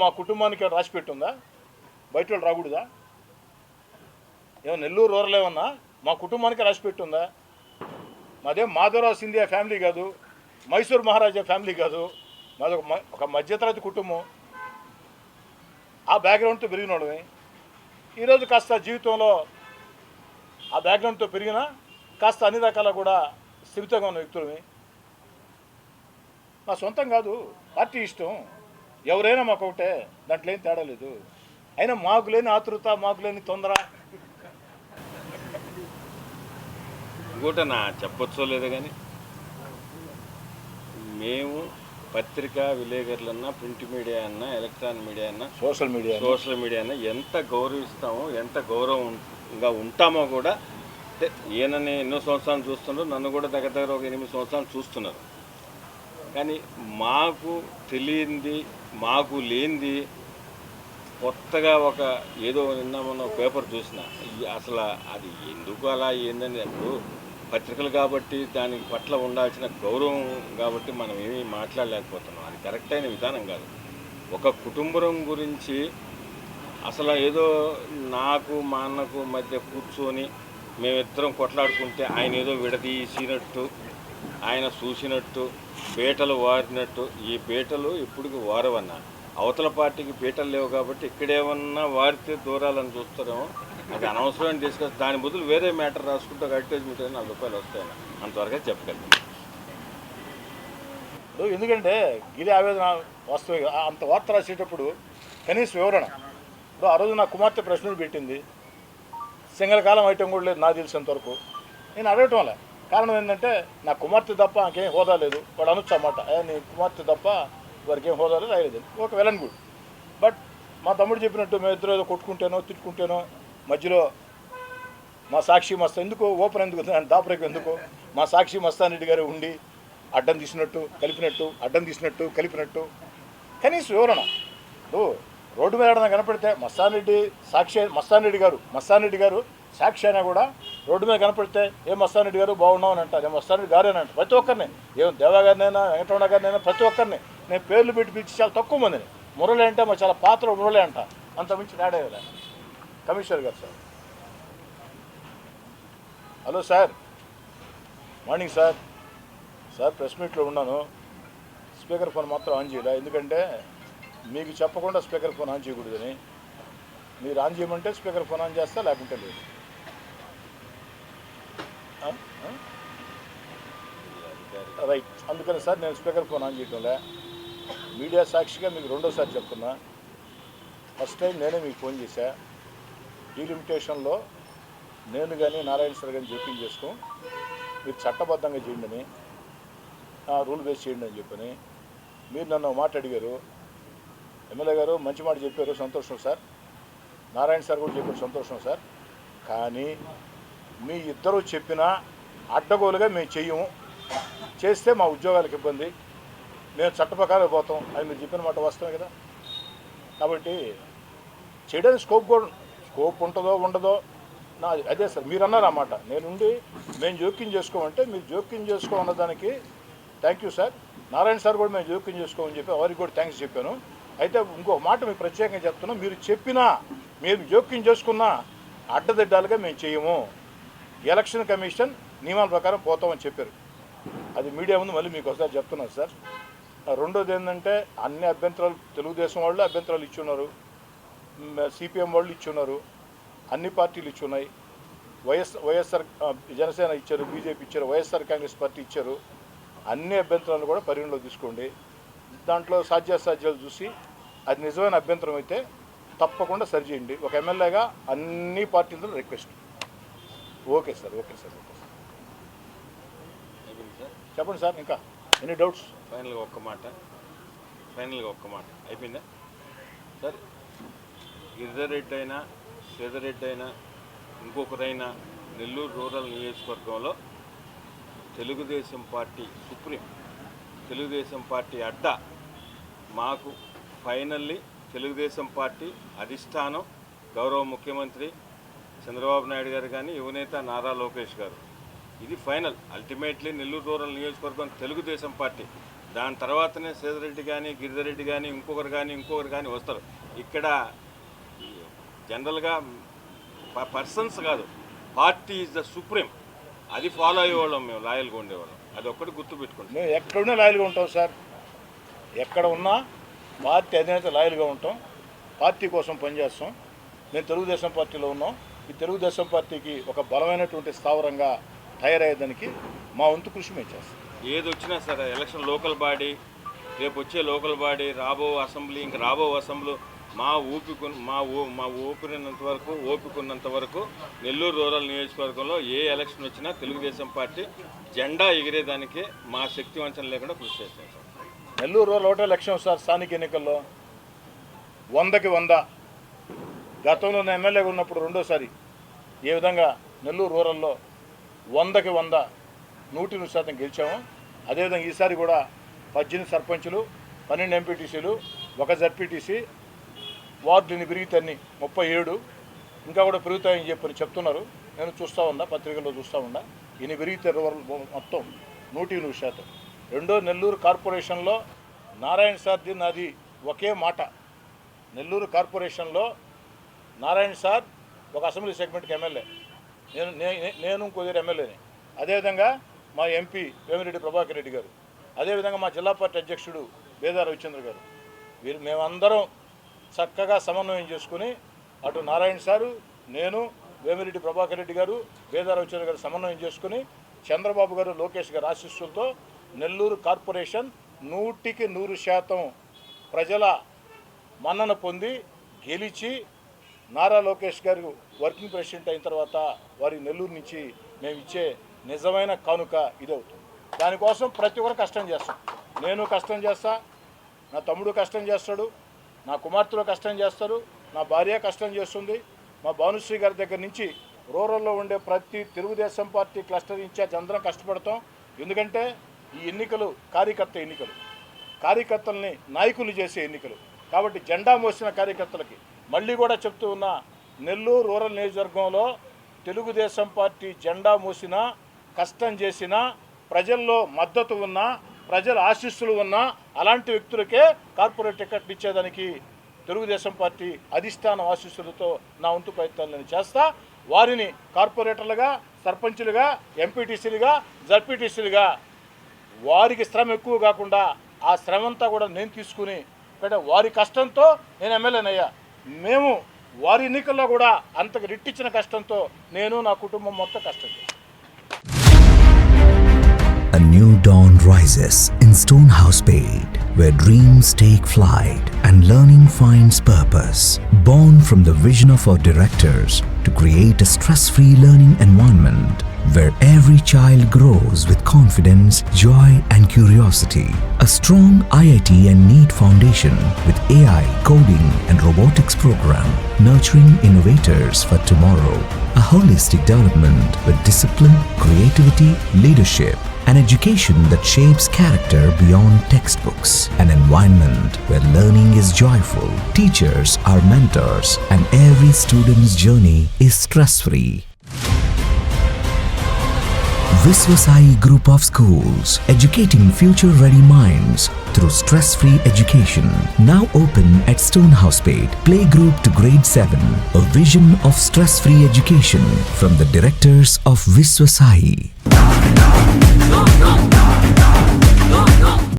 మా కుటుంబానికి రాసి పెట్టుందా? బయట వాళ్ళు రాకూడదా? ఏమో నెల్లూరు రూరల్ ఏమన్నా మా కుటుంబానికి రాసి పెట్టుందా? మాదేం మాధవరావు సింధియా ఫ్యామిలీ కాదు, మైసూర్ మహారాజా ఫ్యామిలీ కాదు, మాది ఒక మధ్యతరగతి కుటుంబం. ఆ బ్యాక్గ్రౌండ్తో పెరిగిన వాళ్ళని ఈరోజు కాస్త జీవితంలో ఆ బ్యాక్గ్రౌండ్తో పెరిగినా కాస్త అన్ని రకాల కూడా స్థిమితంగా ఉన్న వ్యక్తులని. మా సొంతం కాదు, పార్టీ ఇష్టం. ఎవరైనా మాకు ఒకటే, దాంట్లో ఏం తేడా లేదు. అయినా మాకు లేని ఆతృత, మాకు లేని తొందర. ఇంకోటనా చెప్పొచ్చో లేదో కానీ మేము పత్రికా విలేకరులన్నా, ప్రింట్ మీడియా అన్నా, ఎలక్ట్రానిక్ మీడియా అన్నా, సోషల్ మీడియా అన్నా ఎంత గౌరవిస్తామో, ఎంత గౌరవంగా ఉంటామో కూడా. అంటే ఈయనని ఎన్నో సంవత్సరాలు చూస్తున్నారు, నన్ను కూడా దగ్గర ఒక 8 సంవత్సరాలు చూస్తున్నారు. కానీ మాకు తెలియంది, మాకు లేనిది కొత్తగా ఒక ఏదో నిన్న మొన్న పేపర్ చూసిన, అసలు అది ఎందుకు అలా ఏందని. అప్పుడు పత్రికలు కాబట్టి దాని పట్ల ఉండాల్సిన గౌరవం కాబట్టి మనం ఏమీ మాట్లాడలేకపోతున్నాం. అది కరెక్ట్ అయిన విధానం కాదు. ఒక కుటుంబం గురించి అసలు ఏదో నాకు మా అన్నకు మధ్య కూర్చొని మేమిద్దరం కొట్లాడుకుంటే ఆయన ఏదో విడదీసినట్టు, ఆయన చూసినట్టు, బేటలు వారినట్టు. ఈ బేటలు ఇప్పటికి వారవన్నా, అవతల పార్టీకి బేటలు లేవు కాబట్టి ఇక్కడేమన్నా వారితే దూరాలని చూస్తారేమో. అది అనవసరమైన డిస్కస్. దాని బదులు వేరే మ్యాటర్ రాసుకుంటే ఒక అడ్వర్టైజ్మెంట్ అయినా 4 రూపాయలు వస్తాయని అంతవరకే చెప్పగలను. ఎందుకంటే గిరి ఆవేదన వాస్తవిక అంత వార్త రాసేటప్పుడు కనీస వివరణ. ఇప్పుడు ఆ రోజు నా కుమార్తె ప్రశ్నలు పెట్టింది, సింగల్ కాలం ఐటెం కూడా లేదు నాకు తెలిసినంతవరకు. నేను అడగటం వల్ల కారణం ఏంటంటే నా కుమార్తె తప్ప నాకేం హోదా లేదు. వాడు అనొచ్చు అన్నమాట, నీ కుమార్తె తప్ప వారికి ఏం హోదా లేదు, రాయలేదు. Okay, well and good. But మా తమ్ముడు చెప్పినట్టు మేము ఇద్దరు ఏదో కొట్టుకుంటేనో తిట్టుకుంటేనో మధ్యలో మా సాక్షి మస్తా ఎందుకు ఓపెన్ ఎందుకు దాపరేకు ఎందుకు? మా సాక్షి మస్తానరెడ్డి గారు ఉండి అడ్డం తీసినట్టు కలిపినట్టు, అడ్డం తీసినట్టు కలిపినట్టు కనీసం వివరణ. రోడ్డు మీద ఏడన్నా కనపడితే మస్తానరెడ్డి గారు సాక్షి అయినా కూడా రోడ్డు మీద కనపడితే ఏ మస్తానరెడ్డి గారు బాగున్నావు అని అంటారు, ఏ మస్తానరెడ్డి గారేనంట. ప్రతి ఒక్కరిని, ఏం దేవా గారినైనా వెంకటరమణ గారినైనా ప్రతి ఒక్కరిని నేను పేర్లు పెట్టి పిలిచి చాలా తక్కువ మందిని. మురళి అంటే మా చాలా పాత్ర మురళి అంట, అంత మించి తేడా కదా. కమిషనర్ గారు sir, hello sir, morning sir. Press మీట్లో ఉన్నాను, స్పీకర్ ఫోన్ మాత్రం ఆన్ చేయలే. ఎందుకంటే మీకు చెప్పకుండా స్పీకర్ ఫోన్ ఆన్ చేయకూడదని. మీరు ఆన్ చేయమంటే స్పీకర్ ఫోన్ ఆన్ చేస్తా, లేకుంటే లేదు. రైట్, అందుకని సార్ నేను స్పీకర్ ఫోన్ ఆన్ చేయటంలే. మీడియా సాక్షిగా మీకు రెండోసారి చెప్తున్నా. ఫస్ట్ టైం నేనే మీకు ఫోన్ చేశా. డీలిమిటేషన్లో నేను కానీ నారాయణ సార్ కానీ జోక్యం చేసుకో, మీరు చట్టబద్ధంగా చేయండి అని, రూల్ బేస్ చేయండి అని చెప్పని మీరు నన్ను మాట అడిగారు. ఎమ్మెల్యే గారు మంచి మాట చెప్పారు, సంతోషం సార్. నారాయణ సార్ కూడా చెప్పారు, సంతోషం సార్. కానీ మీ ఇద్దరు చెప్పినా అడ్డగోలుగా మేము చెయ్యము, చేస్తే మా ఉద్యోగాలకు ఇబ్బంది, మేము చట్ట ప్రకారం పోతాం అని మీరు చెప్పిన మాట వాస్తవమే కదా. కాబట్టి చేయడానికి స్కోప్ ఉంటుందో ఉండదో నా అదే సార్ మీరు అన్నారు అన్నమాట. నేనుండి మేము జోక్యం చేసుకోమంటే మీరు జోక్యం చేసుకోమన్న దానికి thank you sir. Narayana sir కూడా మేము జోక్యం చేసుకోమని చెప్పి వారికి కూడా థ్యాంక్స్ చెప్పాను. అయితే ఇంకో మాట మీకు ప్రత్యేకంగా చెప్తున్నాం, మీరు చెప్పినా మీరు జోక్యం చేసుకున్నా అడ్డదిడ్డాలుగా మేము చేయము, ఎలక్షన్ కమిషన్ నియమాల ప్రకారం పోతామని చెప్పారు. అది మీడియా ముందు మళ్ళీ మీకు ఒకసారి చెప్తున్నాను సార్. రెండోది ఏంటంటే అన్ని అభ్యంతరాలు తెలుగుదేశం వాళ్ళు అభ్యంతరాలు ఇచ్చున్నారు, సిపిఎం వాళ్ళు ఇచ్చున్నారు, అన్ని పార్టీలు ఇచ్చున్నాయి. వైఎస్ఆర్ జనసేన ఇచ్చారు, బీజేపీ ఇచ్చారు, వైఎస్ఆర్ కాంగ్రెస్ పార్టీ ఇచ్చారు. అన్ని అభ్యంతరాలు కూడా పరిగణలో తీసుకోండి. దాంట్లో సాధ్యాసాధ్యాలు చూసి అది నిజమైన అభ్యంతరం అయితే తప్పకుండా సరిచేయండి. ఒక ఎమ్మెల్యేగా అన్ని పార్టీలతో request. Okay sir, okay sir, okay sir. చెప్పండి సార్, ఇంకా ఎనీ డౌట్స్? ఫైనల్గా ఒక్క మాట అయిపోయిందా సార్? గిరిజారెడ్డి అయినా శ్రీధర్రెడ్డి అయినా ఇంకొకరైనా నెల్లూరు రూరల్ నియోజకవర్గంలో తెలుగుదేశం పార్టీ తెలుగుదేశం పార్టీ అడ్డా మాకు ఫైనల్లీ తెలుగుదేశం పార్టీ అధిష్టానం, గౌరవ ముఖ్యమంత్రి చంద్రబాబు నాయుడు గారు కానీ యువనేత నారా లోకేష్ గారు ఇది ఫైనల్. అల్టిమేట్లీ నెల్లూరు రూరల్ నియోజకవర్గం తెలుగుదేశం పార్టీ, దాని తర్వాతనే సేదరెడ్డి కానీ గిరిధరెడ్డి కానీ ఇంకొకరు కానీ వస్తారు. ఇక్కడ జనరల్గా పర్సన్స్ కాదు, పార్టీ ఈజ్ ద సుప్రీం. అది ఫాలో అయ్యేవాళ్ళం మేము, లాయల్గా ఉండేవాళ్ళం. అది ఒక్కటి గుర్తుపెట్టుకుంటాం. మేము ఎక్కడున్నా లాయల్గా ఉంటాం సార్. ఎక్కడ ఉన్నా పార్టీ అధినేత లాయల్గా ఉంటాం, పార్టీ కోసం పనిచేస్తాం. మేము తెలుగుదేశం పార్టీలో ఉన్నాం. ఈ తెలుగుదేశం పార్టీకి ఒక బలమైనటువంటి స్థావరంగా తయారయ్యేదానికి మా వంతు కృషి మేము చేస్తాం. ఏది వచ్చినా సరే, ఎలక్షన్ లోకల్ బాడీ, రేపు వచ్చే లోకల్ బాడీ, రాబో అసెంబ్లీ, ఇంకా రాబో అసెంబ్లీ, మా ఓపికన్నంత వరకు నెల్లూరు రూరల్ నియోజకవర్గంలో ఏ ఎలక్షన్ వచ్చినా తెలుగుదేశం పార్టీ జెండా ఎగిరేదానికి మా శక్తి వంచన లేకుండా కృషి చేస్తాం సార్. నెల్లూరు రూరల్ ఒకటే లక్ష్యం సార్. స్థానిక ఎన్నికల్లో 100కి 100. గతంలో నేను ఎమ్మెల్యేగా ఉన్నప్పుడు రెండోసారి ఏ విధంగా నెల్లూరు రూరల్లో 100కి 100 100% గెలిచాము. అదేవిధంగా ఈసారి కూడా 18 సర్పంచులు, 12 ఎంపీటీసీలు, 1 జడ్పీటీసీ, వార్డుని పెరిగితే 37 ఇంకా కూడా పెరుగుతాయని చెప్పని చెప్తున్నారు. నేను చూస్తూ ఉన్నా, పత్రికల్లో చూస్తూ ఉన్నా. ఇన్ని పెరిగితే రూరల్ మొత్తం 100%. రెండో నెల్లూరు కార్పొరేషన్లో నారాయణ సార్ది నాది ఒకే మాట. నెల్లూరు కార్పొరేషన్లో నారాయణ సార్ ఒక అసెంబ్లీ సెగ్మెంట్కి ఎమ్మెల్యే, నేను ఇంకొకరు ఎమ్మెల్యేని. అదేవిధంగా మా ఎంపీ వేమిరెడ్డి ప్రభాకర్ రెడ్డి గారు, అదేవిధంగా మా జిల్లా పార్టీ అధ్యక్షుడు బేదా రవిచంద్ర గారు, మేమందరం చక్కగా సమన్వయం చేసుకుని అటు నారాయణ సారు, నేను, వేమిరెడ్డి ప్రభాకర్ రెడ్డి గారు, బేదా రవిచంద్ర గారు సమన్వయం చేసుకుని చంద్రబాబు గారు, లోకేష్ గారు ఆశీస్సులతో నెల్లూరు కార్పొరేషన్ 100కి 100% ప్రజల మన్నన పొంది గెలిచి నారా లోకేష్ గారు వర్కింగ్ ప్రెసిడెంట్ అయిన తర్వాత వారి నెల్లూరు నుంచి మేము ఇచ్చే నిజమైన కానుక ఇదవుతుంది. దానికోసం ప్రతి ఒక్కరు కష్టం చేస్తాం. నేను కష్టం చేస్తా, నా తమ్ముడు కష్టం చేస్తాడు, నా కుమార్తెలు కష్టం చేస్తారు, నా భార్య కష్టం చేస్తుంది. మా భానుశ్రీ గారి దగ్గర నుంచి రూరల్లో ఉండే ప్రతి తెలుగుదేశం పార్టీ క్లస్టర్ ఇన్ఛార్జ్ అందరం కష్టపడతాం. ఎందుకంటే ఈ ఎన్నికలు కార్యకర్త ఎన్నికలు, కార్యకర్తల్ని నాయకులు చేసే ఎన్నికలు. కాబట్టి జెండా మోసిన కార్యకర్తలకి మళ్ళీ కూడా చెప్తూ ఉన్నా, నెల్లూరు రూరల్ నియోజకవర్గంలో తెలుగుదేశం పార్టీ జెండా మోసిన, కష్టం చేసిన, ప్రజల్లో మద్దతు ఉన్న, ప్రజల ఆశీస్సులు ఉన్న అలాంటి వ్యక్తులకే కార్పొరేట్ టికెట్లు ఇచ్చేదానికి తెలుగుదేశం పార్టీ అధిష్టానం ఆశీస్సులతో నా వంతు ప్రయత్నాలు నేను చేస్తా. వారిని కార్పొరేటర్లుగా, సర్పంచులుగా, ఎంపీటీసీలుగా, జడ్పీటీసీలుగా వారికి శ్రమ ఎక్కువ కాకుండా ఆ శ్రమంతా కూడా నేను తీసుకుని వారి కష్టంతో నేను ఎమ్మెల్యేనయ్యా. మేము వారి ఎన్నికల్లో కూడా అంతకు రెట్టించిన కష్టంతో నేను నా కుటుంబం మొత్తం కష్టం చేస్తాను. A new dawn rises in Stonehouse Paid, where dreams take flight and learning finds purpose. Born from the vision of our directors to create a stress-free learning environment where every child grows with confidence, joy and curiosity. A strong IIT and NEET foundation with AI, coding and robotics program, nurturing innovators for tomorrow. A holistic development with discipline, creativity, leadership, an education that shapes character beyond textbooks, an environment where learning is joyful, teachers are mentors, and every student's journey is stress-free. Viswasai Group of Schools, educating future-ready minds through stress-free education. Now open at Stonehouse Paid, playgroup to grade 7. A vision of stress-free education from the directors of Viswasai.